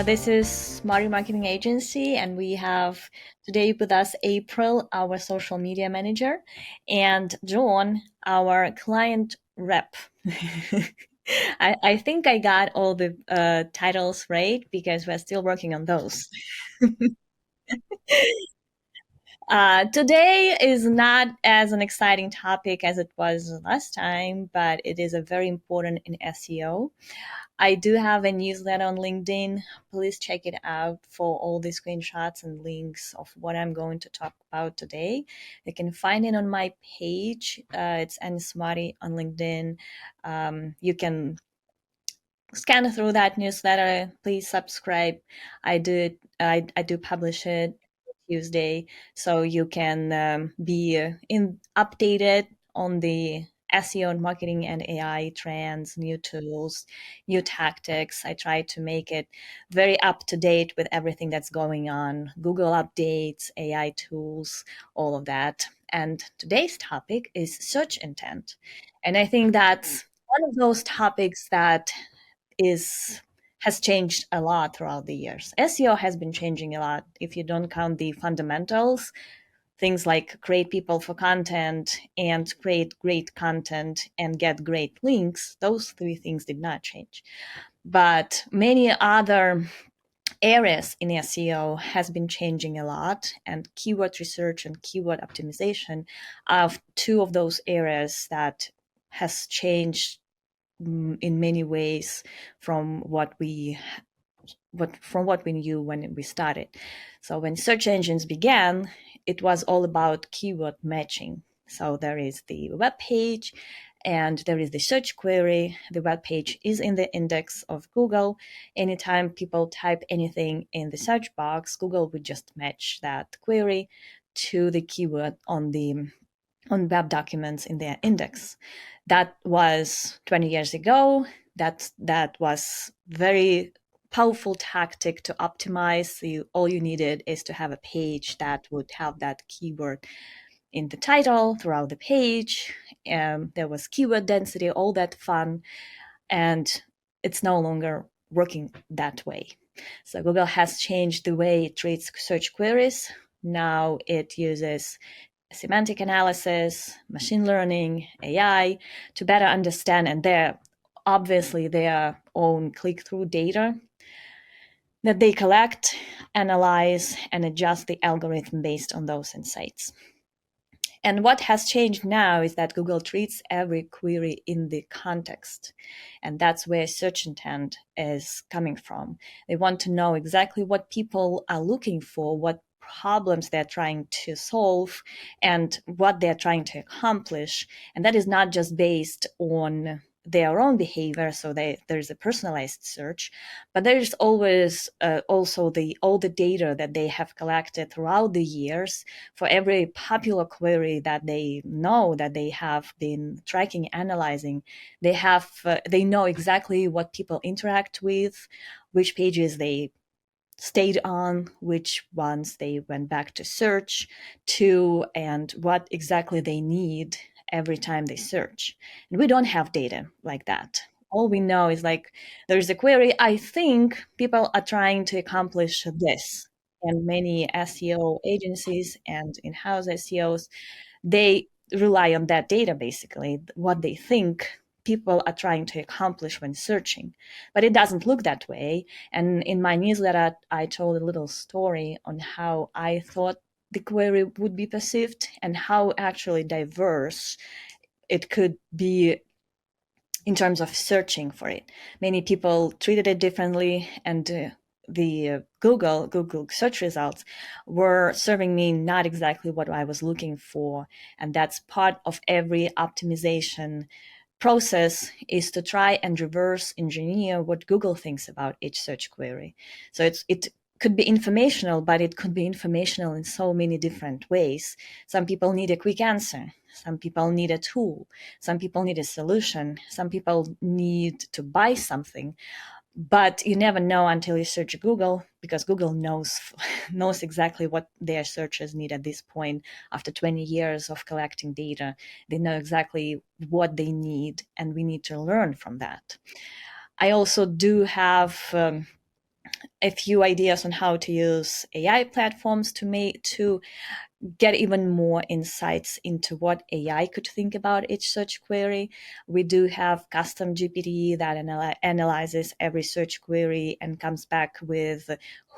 This is Smarty Marketing Agency, and we have today with us April, our social media manager, and John, our client rep. I think I got all the titles right because we're still working on those. Today is not as an exciting topic as it was last time, but it is a very important in SEO. I do have a newsletter on LinkedIn. Please check it out for all the screenshots and links of what I'm going to talk about today. You can find it on my page. It's Smarty on LinkedIn. You can scan through that newsletter. Please subscribe. I do publish it Tuesday, so you can be updated on the SEO and marketing and AI trends, new tools, new tactics. I try to make it very up to date with everything that's going on, Google updates, AI tools, all of that. And today's topic is search intent. And I think that's one of those topics that has changed a lot throughout the years. SEO has been changing a lot. If you don't count the fundamentals, things like create people for content and create great content and get great links, those three things did not change. But many other areas in SEO has been changing a lot, and keyword research and keyword optimization are two of those areas that has changed in many ways from what we knew when we started. So when search engines began, it was all about keyword matching. So there is the web page and there is the search query. The web page is in the index of Google. Anytime people type anything in the search box, Google would just match that query to the keyword on web documents in their index. That was 20 years ago. That was very powerful tactic to optimize. All you needed is to have a page that would have that keyword in the title throughout the page. There was keyword density, all that fun, and it's no longer working that way. So Google has changed the way it treats search queries. Now it uses semantic analysis, machine learning, AI to better understand, and obviously their own click-through data that they collect, analyze, and adjust the algorithm based on those insights. And what has changed now is that Google treats every query in the context. And that's where search intent is coming from. They want to know exactly what people are looking for, what problems they're trying to solve, and what they're trying to accomplish. And that is not just based on their own behavior, so there's a personalized search, but there's always also all the data that they have collected throughout the years for every popular query that they know that they have been tracking, analyzing. They know exactly what people interact with, which pages they stayed on, which ones they went back to search to, and what exactly they need every time they search. And we don't have data like that. All we know is like, there's a query, I think people are trying to accomplish this. And many SEO agencies and in-house SEOs, they rely on that data, basically, what they think people are trying to accomplish when searching. But it doesn't look that way. And in my newsletter, I told a little story on how I thought the query would be perceived and how actually diverse it could be in terms of searching for it. Many people treated it differently, and the Google search results were serving me not exactly what I was looking for. And that's part of every optimization process, is to try and reverse engineer what Google thinks about each search query. So it could be informational, but it could be informational in so many different ways. Some people need a quick answer. Some people need a tool. Some people need a solution. Some people need to buy something. But you never know until you search Google, because Google knows exactly what their searchers need at this point. After 20 years of collecting data, they know exactly what they need, and we need to learn from that. I also do have a few ideas on how to use AI platforms to get even more insights into what AI could think about each search query. We do have custom GPT that analyzes every search query and comes back with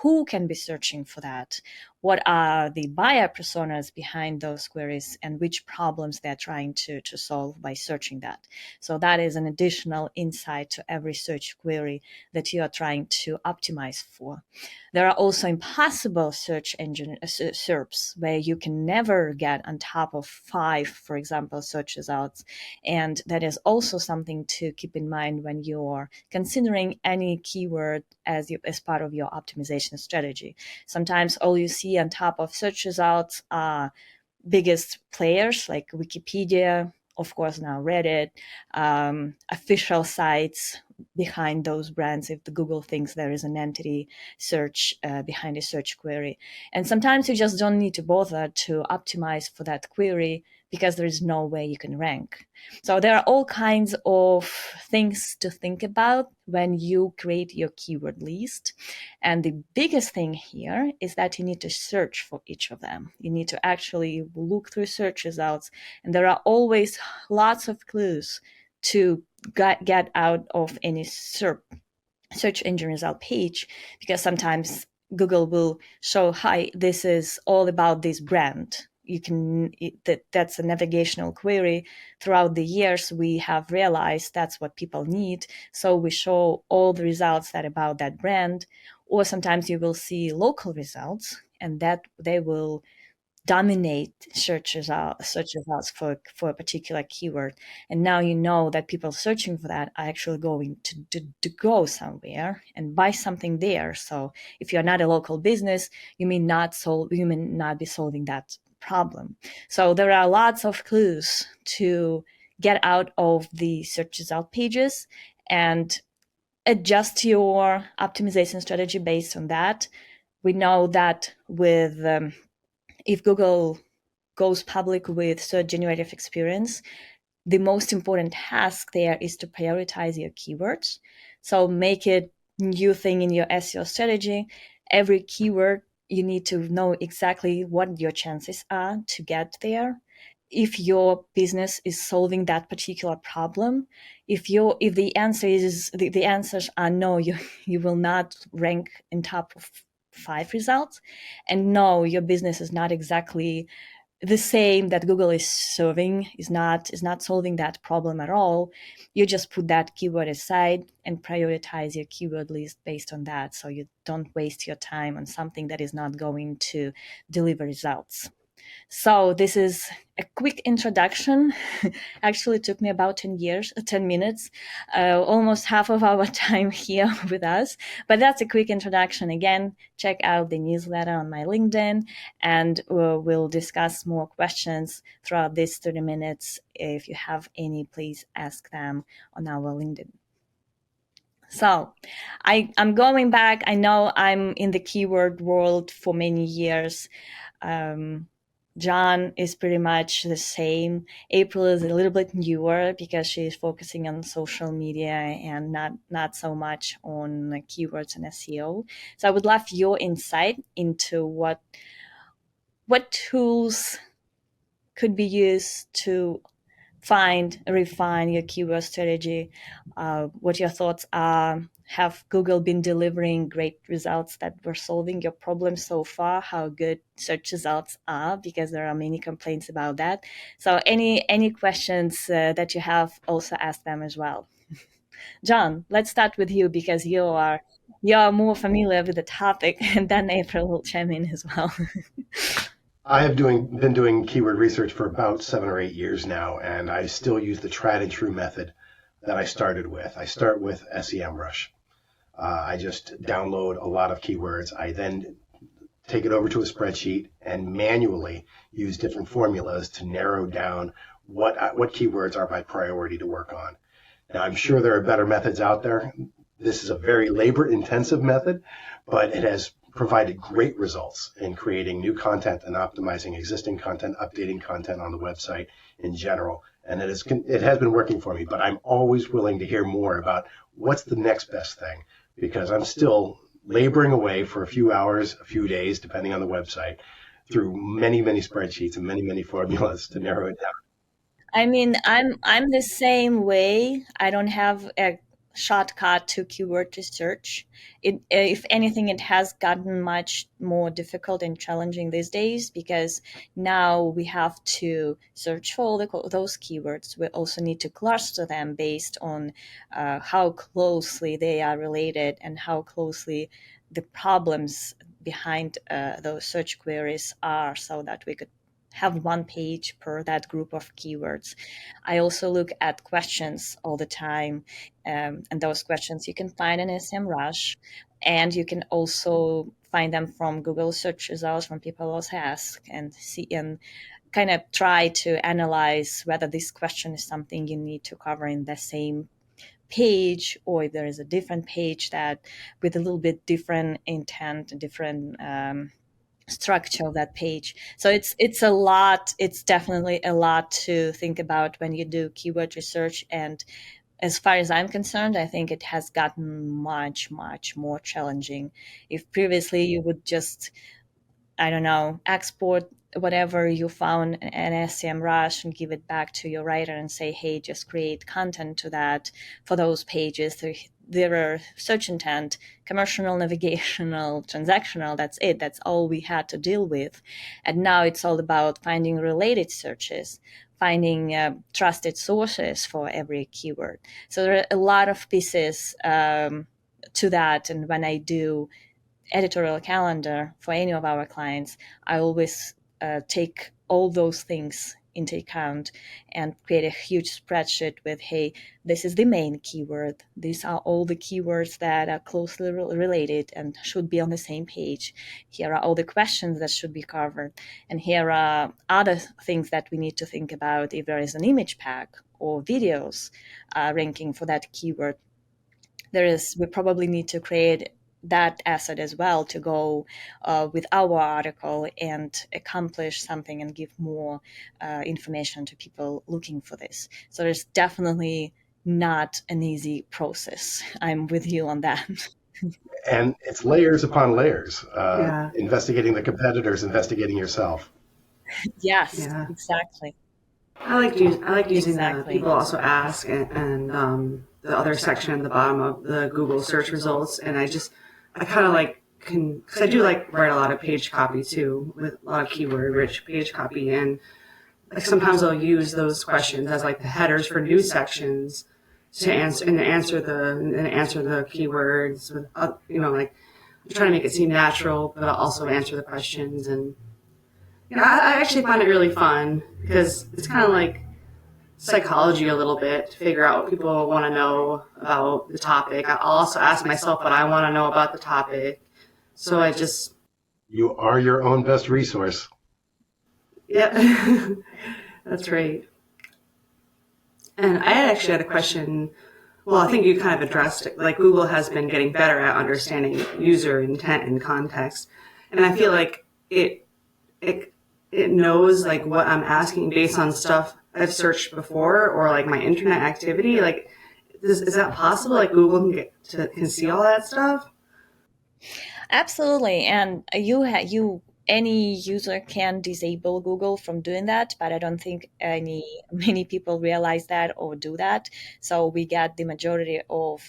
who can be searching for that, what are the buyer personas behind those queries, and which problems they're trying to solve by searching that. So that is an additional insight to every search query that you are trying to optimize for. There are also impossible search engine SERPs where you can never get on top of 5, for example, search results. And that is also something to keep in mind when you're considering any keyword as part of your optimization strategy. Sometimes all you see on top of search results are biggest players like Wikipedia, of course now Reddit, official sites behind those brands if the Google thinks there is an entity search behind a search query. And sometimes you just don't need to bother to optimize for that query because there is no way you can rank. So there are all kinds of things to think about when you create your keyword list. And the biggest thing here is that you need to search for each of them. You need to actually look through search results, and there are always lots of clues to get out of any search engine result page, because sometimes Google will show, hi, this is all about this brand. That's a navigational query. Throughout the years, we have realized that's what people need. So we show all the results that about that brand. Or sometimes you will see local results, and that they will dominate search results for a particular keyword. And now you know that people searching for that are actually going to go somewhere and buy something there. So if you're not a local business, you may not be solving that problem. So there are lots of clues to get out of the search result pages and adjust your optimization strategy based on that. We know that with if Google goes public with search generative experience, the most important task there is to prioritize your keywords. So make it new thing in your SEO strategy. Every keyword, you need to know exactly what your chances are to get there. If your business is solving that particular problem, if the answers are no, you will not rank in top of 5 results, and no, your business is not exactly the same that Google is serving, is not solving that problem at all, you just put that keyword aside and prioritize your keyword list based on that, so you don't waste your time on something that is not going to deliver results. So this is a quick introduction. Actually, it took me about 10 minutes, almost half of our time here with us. But that's a quick introduction. Again, check out the newsletter on my LinkedIn, and we'll discuss more questions throughout these 30 minutes. If you have any, please ask them on our LinkedIn. So I'm going back. I know I'm in the keyword world for many years. John is pretty much the same. April is a little bit newer because she's focusing on social media and not so much on keywords and SEO. So I would love your insight into what tools could be used to refine your keyword strategy, what your thoughts are. Have Google been delivering great results that were solving your problems so far? How good search results are, because there are many complaints about that. So any questions that you have, also ask them as well. John, let's start with you because you are more familiar with the topic, and then April will chime in as well. I have been doing keyword research for about 7 or 8 years now, and I still use the tried and true method that I started with. I start with SEMrush. I just download a lot of keywords. I then take it over to a spreadsheet and manually use different formulas to narrow down what keywords are my priority to work on. Now, I'm sure there are better methods out there. This is a very labor-intensive method, but it has provided great results in creating new content and optimizing existing content, updating content on the website in general. And it has been working for me, but I'm always willing to hear more about what's the next best thing, because I'm still laboring away for a few hours, a few days, depending on the website, through many, many spreadsheets and many, many formulas to narrow it down. I mean, I'm the same way. I don't have a shortcut to keyword research. If anything, it has gotten much more difficult and challenging these days because now we have to search for all those keywords. We also need to cluster them based on how closely they are related and how closely the problems behind those search queries are, so that we could have one page per that group of keywords. I also look at questions all the time, and those questions you can find in SEMrush, and you can also find them from Google search results from people also ask and see and kind of try to analyze whether this question is something you need to cover in the same page, or if there is a different page that with a little bit different intent, different structure of that page. So it's a lot. It's definitely a lot to think about when you do keyword research. And as far as I'm concerned, I think it has gotten much, much more challenging. If previously you would just, I don't know, export whatever you found in SEMrush and give it back to your writer and say, hey, just create content to that for those pages. There are search intent, commercial, navigational, transactional. That's it. That's all we had to deal with. And now it's all about finding related searches, finding trusted sources for every keyword. So there are a lot of pieces to that. And when I do editorial calendar for any of our clients, I always take all those things into account and create a huge spreadsheet with, hey, this is the main keyword. These are all the keywords that are closely related and should be on the same page. Here are all the questions that should be covered. And here are other things that we need to think about if there is an image pack or videos ranking for that keyword. We probably need to create that asset as well to go with our article and accomplish something and give more information to people looking for this. So there's definitely not an easy process. I'm with you on that. And it's layers upon layers, investigating the competitors, investigating yourself. Yes, exactly. I like using the people also ask and the other section at the bottom of the Google search results, and I kind of like because I do like write a lot of page copy too, with a lot of keyword rich page copy, and like sometimes I'll use those questions as like the headers for news sections to answer the keywords with like I'm trying to make it seem natural, but I'll also answer the questions. And I actually find it really fun because it's kind of like psychology a little bit to figure out what people want to know about the topic. I'll also ask myself what I want to know about the topic. So You are your own best resource. Yeah, that's right. And I actually had a question. Well, I think you kind of addressed it. Like Google has been getting better at understanding user intent and context. And I feel like it knows like what I'm asking based on stuff I've searched before or like my internet activity. Like, is that possible? Like Google can see all that stuff? Absolutely. And any user can disable Google from doing that, but I don't think many people realize that or do that. So we get the majority of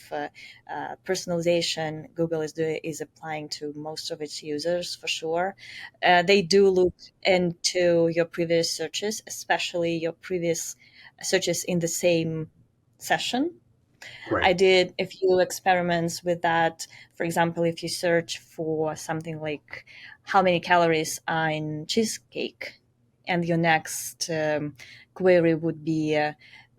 personalization Google is applying to most of its users for sure. They do look into your previous searches, especially your previous searches in the same session. Right. I did a few experiments with that. For example, if you search for something like how many calories are in cheesecake, and your next query would be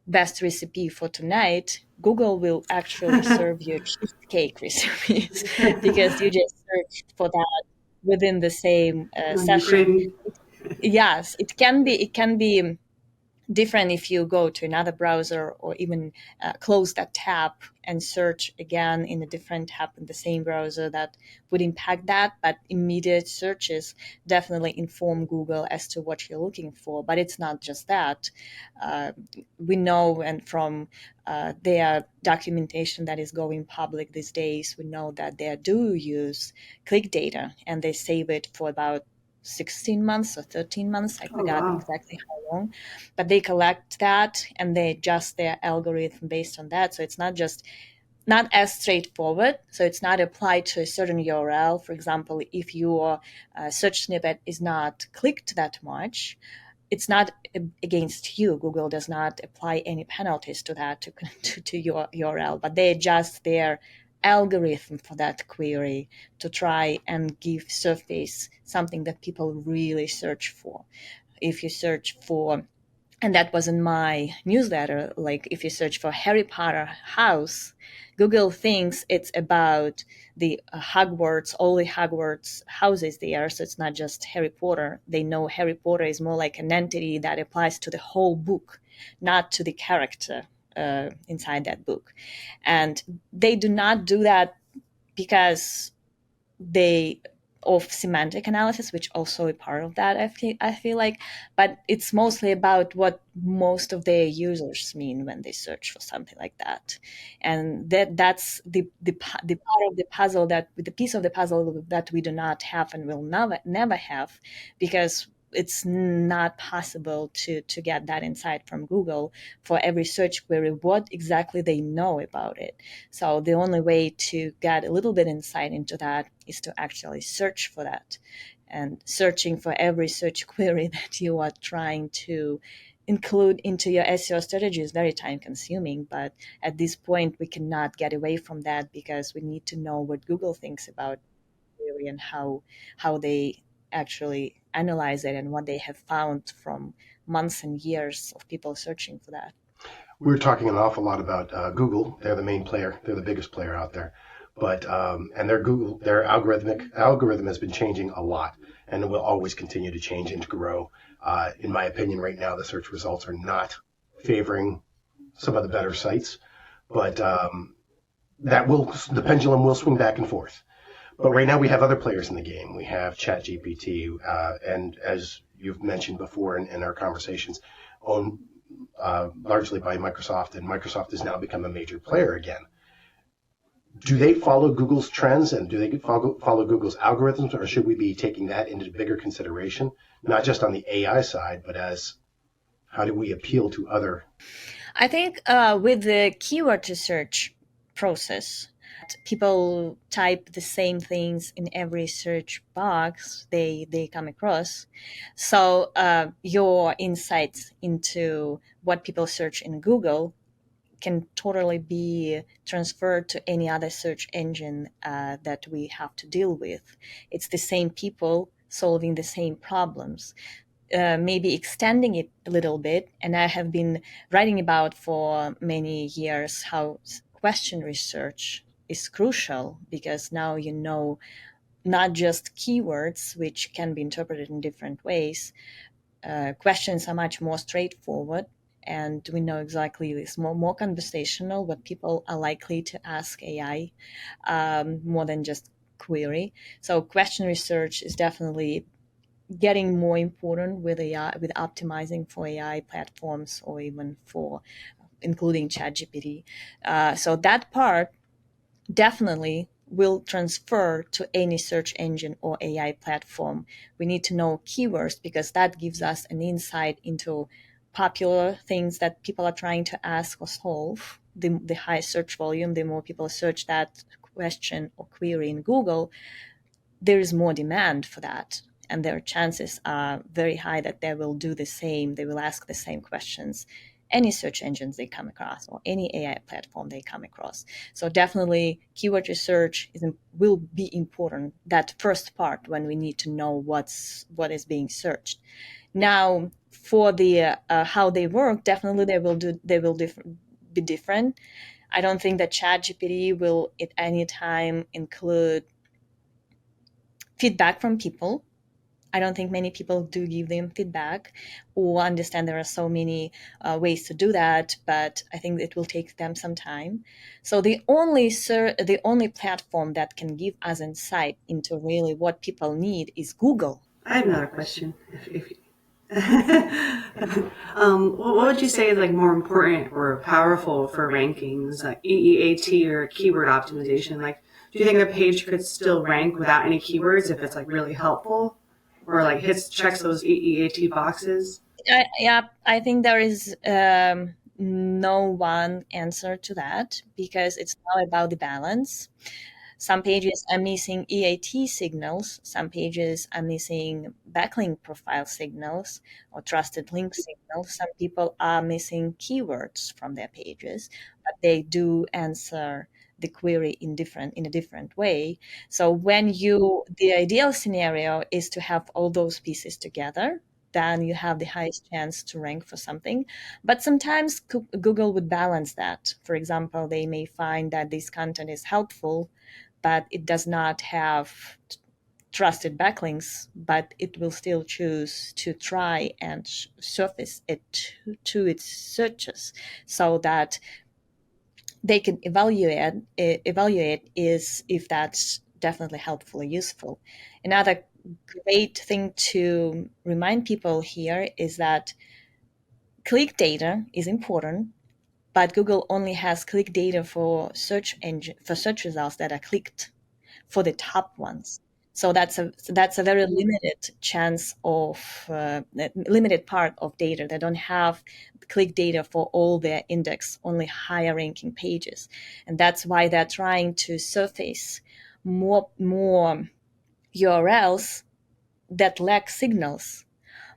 best recipe for tonight, Google will actually serve you cheesecake recipes because you just searched for that within the same session. Yes, it can be different if you go to another browser or even close that tab and search again in a different tab in the same browser. That would impact that, but immediate searches definitely inform Google as to what you're looking for. But it's not just that. We know, and from their documentation that is going public these days, we know that they do use click data, and they save it for about 16 months or 13 months. I forgot wow. exactly how long, but they collect that and they adjust their algorithm based on that. So it's not as straightforward. So it's not applied to a certain URL. For example, if your search snippet is not clicked that much, it's not against you. Google does not apply any penalties to that, to your URL, but they adjust their algorithm for that query to try and give surface something that people really search for. If you search for, and that was in my newsletter, like if you search for Harry Potter house, Google thinks it's about the Hogwarts, all the Hogwarts houses there. So it's not just Harry Potter. They know Harry Potter is more like an entity that applies to the whole book, not to the character inside that book. And they do not do that because they of semantic analysis, which also a part of that, I feel like, but it's mostly about what most of their users mean when they search for something like that, and that's the part of the puzzle, that the piece of the puzzle that we do not have and will never have, because it's not possible to get that insight from Google for every search query, what exactly they know about it. So the only way to get a little bit insight into that is to actually search for that. And searching for every search query that you are trying to include into your SEO strategy is very time consuming. But at this point, we cannot get away from that, because we need to know what Google thinks about query and how they actually analyze it and what they have found from months and years of people searching for that. We're talking an awful lot about Google. They're the main player. They're the biggest player out there. But and their algorithm has been changing a lot, and it will always continue to change and to grow. In my opinion, right now the search results are not favoring some of the better sites, but the pendulum will swing back and forth. But right now we have other players in the game. We have ChatGPT, and as you've mentioned before in our conversations, owned largely by Microsoft, and Microsoft has now become a major player again. Do they follow Google's trends, and do they follow Google's algorithms, or should we be taking that into bigger consideration, not just on the AI side, but as how do we appeal to other? I think with the keyword research process, people type the same things in every search box they come across. So your insights into what people search in Google can totally be transferred to any other search engine that we have to deal with. It's the same people solving the same problems. Maybe extending it a little bit. And I have been writing about for many years how question research is crucial, because now you know not just keywords, which can be interpreted in different ways. Questions are much more straightforward, and we know exactly this more conversational, what people are likely to ask AI, more than just query. So question research is definitely getting more important with AI, with optimizing for AI platforms, or even for including ChatGPT. So that part definitely will transfer to any search engine or AI platform. We need to know keywords, because that gives us an insight into popular things that people are trying to ask or solve. The higher search volume, the more people search that question or query in Google, there is more demand for that. And their chances are very high that they will do the same. They will ask the same questions any search engines they come across or any AI platform they come across. So definitely keyword research will be important, that first part when we need to know what is being searched. Now for the how they work, definitely they will be different. I don't think that ChatGPT will at any time include feedback from people. I don't think many people do give them feedback or understand there are so many ways to do that, but I think it will take them some time. So the only platform that can give us insight into really what people need is Google. I have another question. If what would you say is like more important or powerful for rankings, like EEAT or keyword optimization? Like, do you think a page could still rank without any keywords if it's like really helpful, or like checks those EEAT boxes? I think there is no one answer to that because it's all about the balance. Some pages are missing EAT signals. Some pages are missing backlink profile signals or trusted link signals. Some people are missing keywords from their pages, but they do answer the query in a different way. So the ideal scenario is to have all those pieces together, then you have the highest chance to rank for something. But sometimes Google would balance that. For example, they may find that this content is helpful, but it does not have trusted backlinks, but it will still choose to try and surface it to its searches so that they can evaluate is if that's definitely helpful or useful. Another great thing to remind people here is that click data is important, but Google only has click data for search results that are clicked, for the top ones. So that's a very limited chance of limited part of data. They don't have click data for all their index, only higher ranking pages, and that's why they're trying to surface more URLs that lack signals,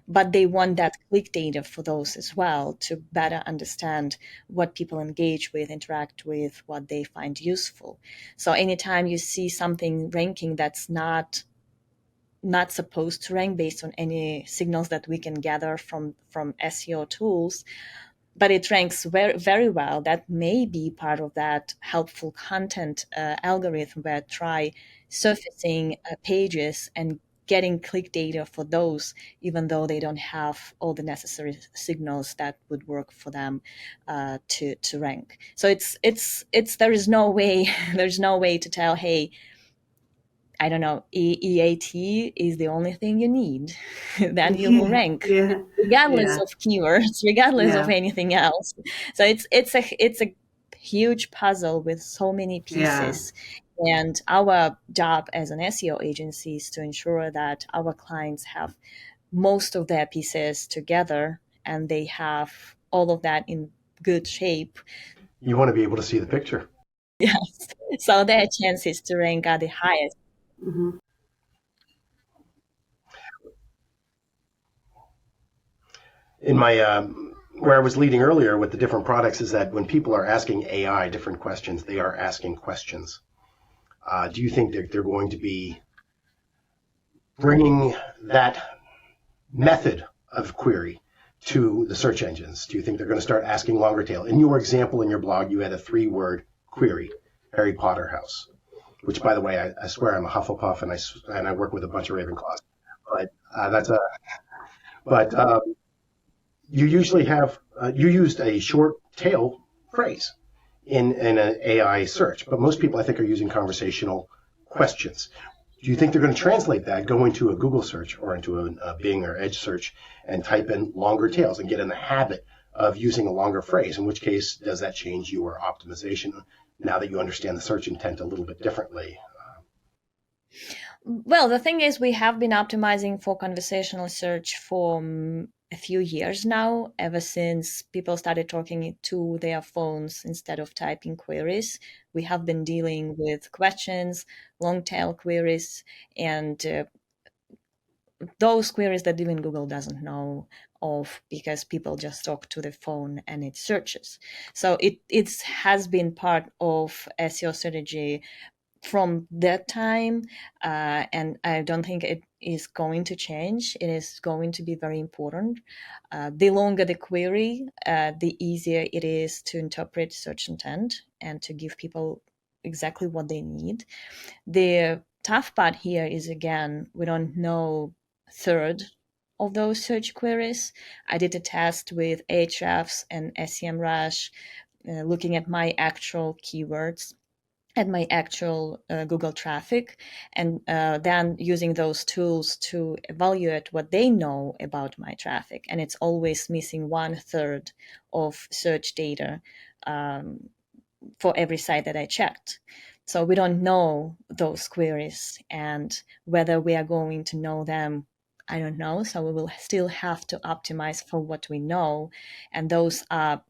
but they want that click data for those as well to better understand what people engage with, interact with, what they find useful. So anytime you see something ranking that's not supposed to rank based on any signals that we can gather from SEO tools, but it ranks very, very well, that may be part of that helpful content algorithm where try surfacing pages and getting click data for those, even though they don't have all the necessary signals that would work for them to rank. So there is no way there's no way to tell, hey, I don't know, EAT is the only thing you need. Then you will rank, Yeah, regardless yeah, of keywords, regardless of yeah, anything else. So it's a huge puzzle with so many yeah. pieces. And our job as an SEO agency is to ensure that our clients have most of their pieces together and they have all of that in good shape. You want to be able to see the picture. Yes. So their chances to rank are the highest. Mm-hmm. In my where I was leading earlier with the different products is that when people are asking AI different questions, they are asking questions. Do you think that they're going to be bringing that method of query to the search engines? Do you think they're going to start asking longer tail? In your example in your blog, you had a 3-word query, Harry Potter house, which, by the way, I swear I'm a Hufflepuff and I work with a bunch of Ravenclaws. But you usually have you used a short tail phrase in an AI search, but most people I think are using conversational questions. Do you think they're going to translate that, go into a Google search or into a Bing or Edge search and type in longer tails and get in the habit of using a longer phrase? In which case, does that change your optimization now that you understand the search intent a little bit differently? Well, the thing is, we have been optimizing for conversational search for a few years now, ever since people started talking to their phones instead of typing queries. We have been dealing with questions, long tail queries, and those queries that even Google doesn't know of because people just talk to the phone and it searches. So it has been part of SEO strategy from that time, and I don't think it is going to change. It is going to be very important. The longer the query, the easier it is to interpret search intent and to give people exactly what they need. The tough part here is, again, we don't know third of those search queries. I did a test with Ahrefs and SEMrush, looking at my actual keywords and my actual Google traffic, and then using those tools to evaluate what they know about my traffic. And it's always missing 1/3 of search data for every site that I checked. So we don't know those queries, and whether we are going to know them, I don't know. So we will still have to optimize for what we know. And those are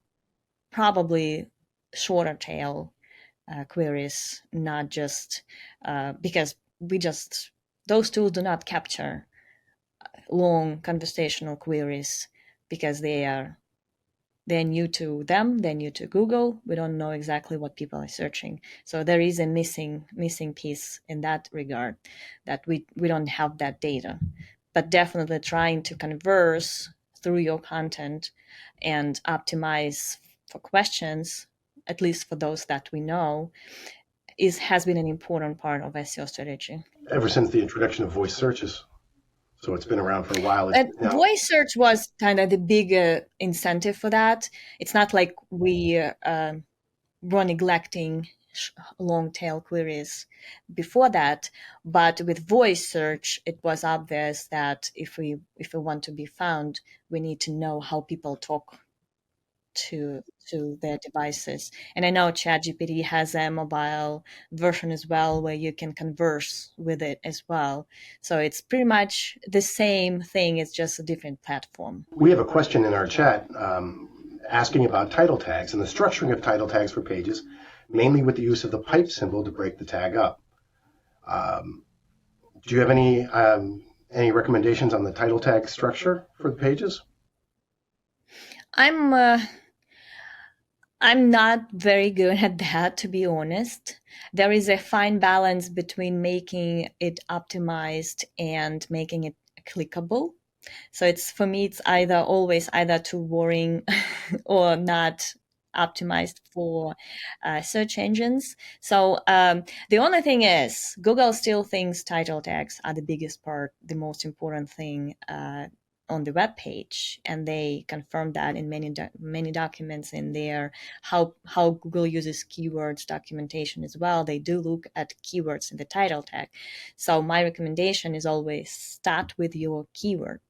probably shorter tail queries, not just because those tools do not capture long conversational queries because they're new to them, they're new to Google. We don't know exactly what people are searching. So there is a missing piece in that regard, that we don't have that data. But definitely trying to converse through your content and optimize for questions, at least for those that we know, has been an important part of SEO strategy. Ever since the introduction of voice searches. So it's been around for a while. And voice search was kind of the big incentive for that. It's not like we were neglecting long tail queries before that, but with voice search, it was obvious that if we want to be found, we need to know how people talk to their devices. And I know ChatGPT has a mobile version as well where you can converse with it as well. So it's pretty much the same thing, it's just a different platform. We have a question in our chat asking about title tags and the structuring of title tags for pages, mainly with the use of the pipe symbol to break the tag up. Do you have any recommendations on the title tag structure for the pages? I'm not very good at that, to be honest. There is a fine balance between making it optimized and making it clickable. So for me, it's always either too boring or not optimized for search engines. So the only thing is, Google still thinks title tags are the biggest part, the most important thing on the web page, and they confirm that in many documents in there. How Google uses keywords documentation as well. They do look at keywords in the title tag. So my recommendation is always start with your keyword.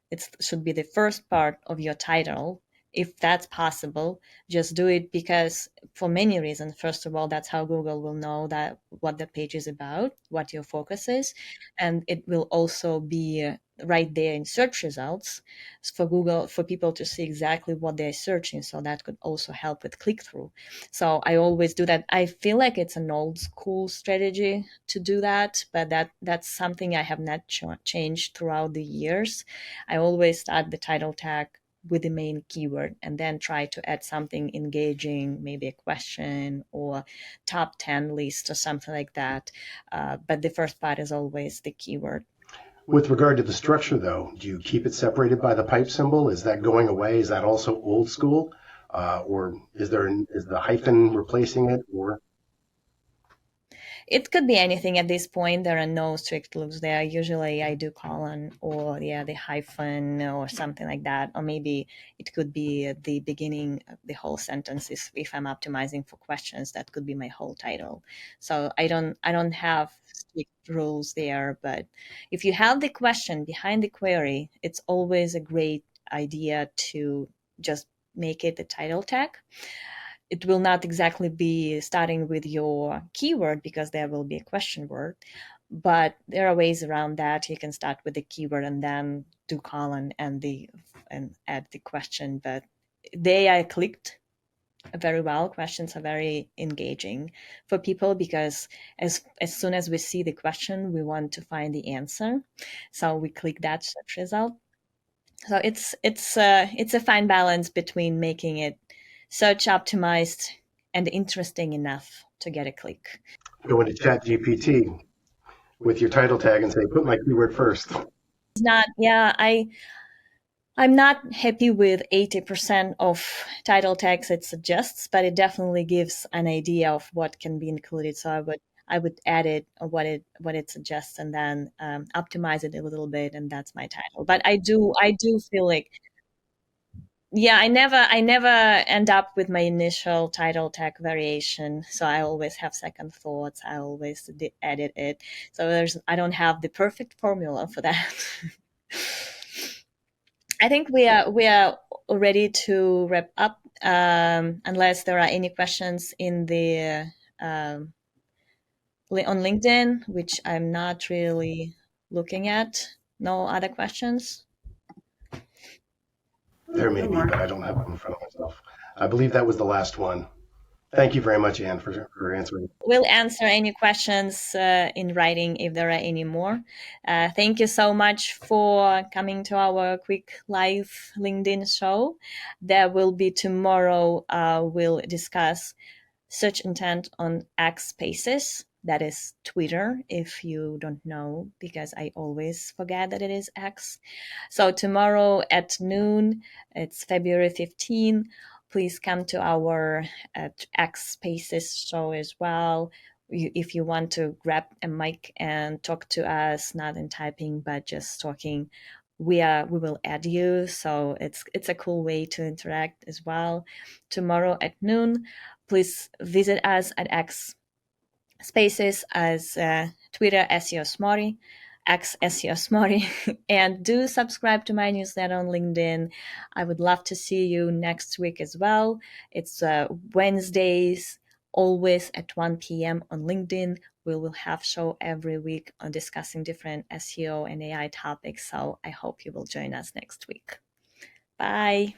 It should be the first part of your title. If that's possible, just do it, because for many reasons. First of all, that's how Google will know that what the page is about, what your focus is, and it will also be right there in search results for Google, for people to see exactly what they're searching. So that could also help with click-through. So I always do that. I feel like it's an old school strategy to do that, but that's something I have not changed throughout the years. I always start the title tag with the main keyword and then try to add something engaging, maybe a question or top 10 list or something like that. But the first part is always the keyword. With regard to the structure, though, do you keep it separated by the pipe symbol? Is that going away? Is that also old school? Or is the hyphen replacing it? Or it could be anything at this point. There are no strict rules there. Usually I do colon or the hyphen or something like that. Or maybe it could be at the beginning of the whole sentence. If I'm optimizing for questions, that could be my whole title. So I don't have strict rules there, but if you have the question behind the query, it's always a great idea to just make it the title tag. It will not exactly be starting with your keyword because there will be a question word, but there are ways around that. You can start with the keyword and then do colon and add the question. But they are clicked very well. Questions are very engaging for people because as soon as we see the question, we want to find the answer. So we click that search result. So it's a fine balance between making it search optimized and interesting enough to get a click. go into ChatGPT with your title tag and say, put my keyword first. It's not, I'm not happy with 80% of title tags it suggests, but it definitely gives an idea of what can be included. So I would edit what it suggests and then optimize it a little bit, and that's my title. But I do feel like, yeah, I never end up with my initial title tag variation. So I always have second thoughts. I always edit it. So I don't have the perfect formula for that. I think we are ready to wrap up, unless there are any questions in the on LinkedIn, which I'm not really looking at. No other questions? There may be, but I don't have them in front of myself. I believe that was the last one. Thank you very much, Anne, for answering. We'll answer any questions in writing if there are any more. Thank you so much for coming to our quick live LinkedIn show. There will be tomorrow, we'll discuss search intent on X Spaces. That is Twitter, if you don't know, because I always forget that it is X. So tomorrow at noon, it's February 15. Please come to our X Spaces show as well. If you want to grab a mic and talk to us, not in typing, but just talking, we will add you. So it's a cool way to interact as well. Tomorrow at noon, please visit us at X Spaces as Twitter SEO Smarty, X SEO Smarty, and do subscribe to my newsletter on LinkedIn. I would love to see you next week as well. It's Wednesdays, always at 1 p.m. on LinkedIn. We will have show every week on discussing different SEO and AI topics. So I hope you will join us next week. Bye.